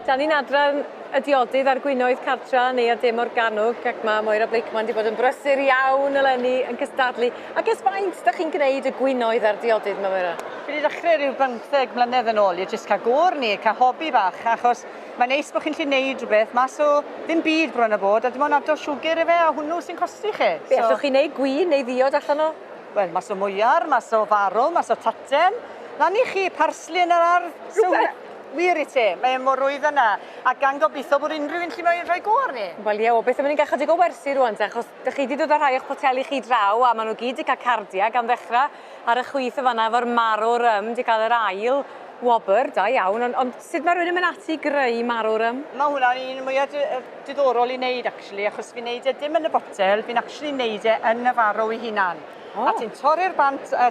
Dan ni'n adran y diodydd ar Gwinoedd Cartref neu ar dim organwg, ac mae Moira Blakeman wedi bod yn brysur iawn eleni yn cystadlu. Ac ys faint ydych chi'n gwneud y gwinoedd ar diodydd, mae Moira? Fi wedi dechrau rhyw 15 mlynedd yn ôl i jyst cael gŵr ni, cael hobi bach, achos mae'n neis bod chi'n gallu gwneud rhywbeth mas o ddim byd bron o bod, a dim ond adol siwgr i fe, a hwnnw sy'n costi chi. Be, allwch chi'n gwneud gwin neu ddiod allan o? Wel, mas o mwyar, mas o farw, mas o taten. Lan i chi parsli yn yr ardd. Rhywbeth? Wir i ti, mae mor rwydd yna. A gan gobeithio bod unrhyw un lle mae'n rhoi gŵr ni. Wel ie, o beth am ni'n gael chydig o wersi rwan, achos ydych chi wedi dod â rhai o'ch poteli chi draw, a maen nhw gyd wedi cael cardia gan ddechrau ar y chwith y fanna efo'r marw rym, wedi cael yr ail wobr, da iawn, ond sut mae rhywun yn mynd ati greu marw rym? Mae hwnna'n un mwyaf diddorol i wneud, actually, achos fi'n wneud e dim yn y botel, fi'n actually wneud e yn y farw ei hunan. A ti'n torri'r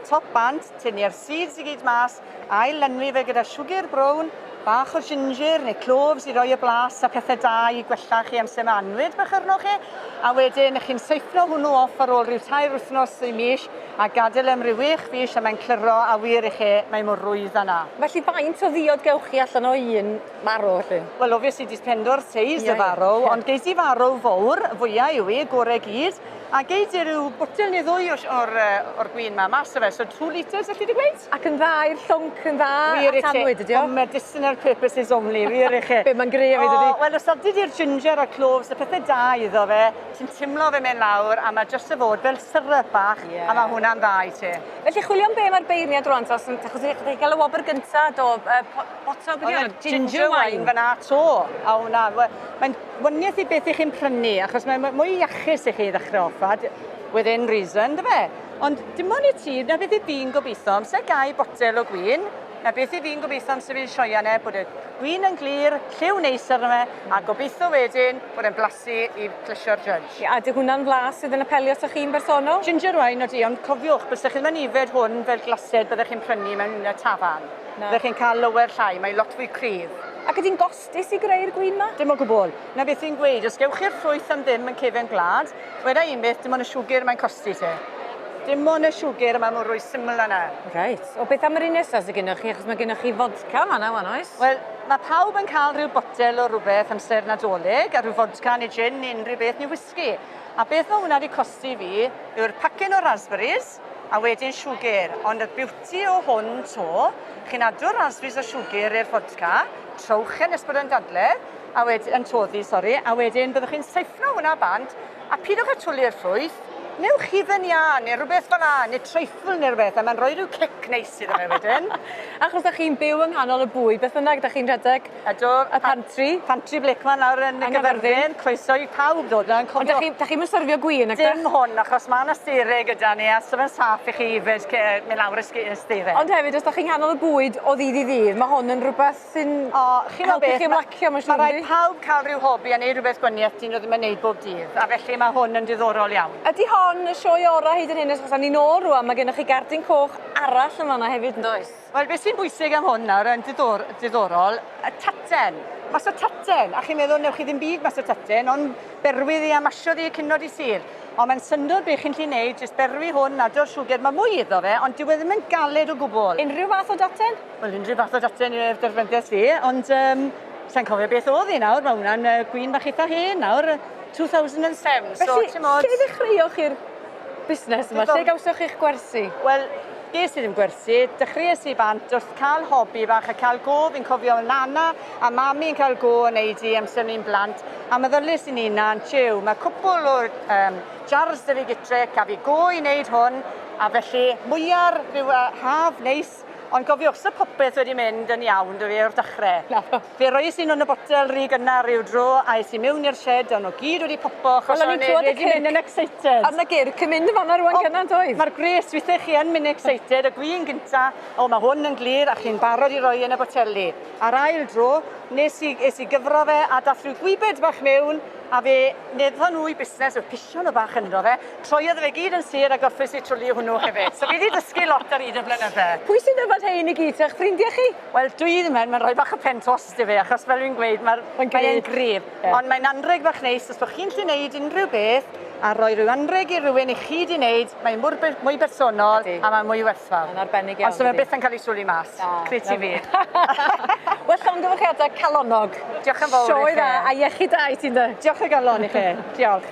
top bant, tynnu'r seeds i gyd mas, a'i lenwi fe gyda siwgr brown, bach o ginger neu cloves i roi y blas a pethau da i gwella chi amser mae anwyd bach arno chi. A wedyn, chi'n seithno hwnnw off ar ôl rhyw 2 wythnos i mis a gadael am ryw 8 fis a mae'n clyro a wir i chi, mae mor rwydd yna. Felly faint o ddiod gewch chi allan o un marw, felly? Wel, obviously, dispendo'r seis y farw, ond geis i farw fawr, fwyaf yw i, gorau gyd, a geis i ryw botel neu 2 o'r gwin ma, mas o fe, so 2 litres, allai di gweud? Ac yn dda i'r llwnc, yn dda at anwyd, ydi o? For medicinal purposes only, wir i chi. Be, mae'n greu hefyd, ydi? Wel, os adid i'r ginger a cloves, y pethau da iddo fe, ti'n timlo fe mewn lawr, a mae jyst y fod fel syrup bach, a mae hwnna'n dda i ti. Felly chwilio am be mae'r beirniad rwan, achos chi gael y wobr gyntaf do boto, ginger wine fyna to, a hwnna, mae'n wyniaeth i beth i chi'n prynu, achos mae'n mwy iachus i chi ddechrau offad, within reason, dy fe? Ond dim ond i ti, na beth i fi'n gobeithio, amser gau botel o gwin, na beth i fi'n gobeithio amser fi'n sioia ne, bod y gwin yn glir, lliw neis arno fe, a gobeithio wedyn bod e'n blasu i plesio'r judge. A dy hwnna'n flas sydd yn apelio sa chi'n bersonol? Ginger wine o di, ond cofiwch, bysach chi'n mynd ifed hwn fel glased byddech chi'n prynu mewn un y tafan. Byddech chi'n cael lower llai, mae lot fwy cryf. Ac ydy'n gostus i greu'r gwin ma? Dim o gwbl. Na beth i'n gweud, os gewch chi'r ffrwyth am ddim yn cefn gwlad, weda un beth, dim ond y siwgr mae'n costi ti. Dim ond y siwgr yma mae'n rhoi syml yna. Reit. O beth am yr un nesaf sydd gennych chi, achos mae gennych chi fodca fanna, wan oes? Wel, mae pawb yn cael rhyw botel o rhywbeth amser nadolig, a rhyw fodca neu gin neu unrhyw beth neu whisky. A beth mae hwnna wedi costi fi yw'r pacin o raspberries, a wedyn siwgr. Ond y beauty o hwn to, chi'n adw'r raspberries o siwgr i'r fodca, trowch yn ysbryd yn dadle, yn toddi, a wedyn byddwch chi'n seithno hwnna bant, a pidwch a twli'r ffrwyth, newch hifen ia, neu rhywbeth fel la, neu treifl neu rhywbeth, a mae'n rhoi rhyw cic neis iddo fe wedyn. Achos da chi'n byw yng nghanol y bwyd, beth bynnag da chi'n rhedeg y pantry? Pantry Blakeman lawr yn y gyferfyn, croeso i pawb ddod yna. Ond da chi'n syrfio gwin, ac dim hwn, achos mae yna steirau gyda ni, a so fe'n saff i chi ifed mynd lawr y steirau. Ond hefyd, os da chi'n nghanol y bwyd o ddydd i ddydd, mae hwn yn rhywbeth sy'n helpu chi ymlacio, mae'n siŵr. Mae rhaid pawb cael rhyw hobi a neud rhywbeth gwaniaeth dyn nhw ddim yn neud bob dydd, a felly mae hwn yn diddorol iawn. Ydy hon y sioe ora hyd yn hyn, achos ni nôl rwan, mae gennych chi gardyn coch arall yn fanna hefyd yn does? Wel, beth sy'n bwysig am hwn nawr yn diddorol, y taten. Mas o taten, a chi'n meddwl, newch chi ddim byd mas o taten, ond berwydd i a masio ddi cynod i sir. Ond mae'n syndod beth chi'n gallu neud, jyst berwi hwn, adro'r siwgr, mae mwy iddo fe, ond dyw e ddim yn galed o gwbl. Unrhyw fath o daten? Wel, unrhyw fath o daten i'r derfyndiau si, ond sa'n cofio beth oedd hi nawr, mae hwnna'n gwin bach eitha hen nawr, 2007. Felly, lle ddechreuwch chi'r busnes yma? Lle gawsoch chi'ch gwersi? Wel, ges i ddim gwersi, dechreuais i bant wrth cael hobi bach a cael go, fi'n cofio nana a mami'n cael go yn neud i amser ni'n blant, a meddylus i'n unan, tiw, mae cwpl o jars dy fi gytre, ca fi go i wneud hwn, a felly mwyar rhyw haf neis, ond gofiwch, so popeth wedi mynd yn iawn dy fi o'r dechrau. Fe roes i'n o'n y botel rhy gynnar rhyw dro, a es i mewn i'r shed, ond o gyd wedi popo, achos o'n wedi mynd yn excited. A na gyr, cymryd y fanna rwan gynnar doedd? Mae'r gres, weithio chi yn mynd excited, y gwin gynta, o mae hwn yn glir, a chi'n barod i roi yn y boteli. A'r ail dro, nes i gyfro fe, a dath rhyw gwybed bach mewn, a fe neddfa nhw i busnes, o pisio nhw bach ynddo fe, troiodd fe gyd yn sir a gorffus i trwlu hwnnw hefyd. So fi wedi dysgu lot ar hyd y blynydde. Pwy sy'n yfad hein i gyd, eich ffrindiau chi? Wel, dwi ddim yn, mae'n rhoi bach o pen tost i fe, achos fel fi'n gweud, mae'n gryf. Ond mae'n anreg bach neis, os bod chi'n gallu gwneud unrhyw beth, a rhoi rhyw anreg i rhywun i chi di wneud, mae'n mwy bersonol Ydi. a mae'n mwy werthfawr. Yn arbennig iawn. Ond so mae dydi? byth yn cael ei swli mas. Crit i fi. Wel, llongyfarchiadau calonog. Diolch yn fawr i Sioe chi. dda a iechyd da i ti'n dy. Diolch o galon i chi. Diolch.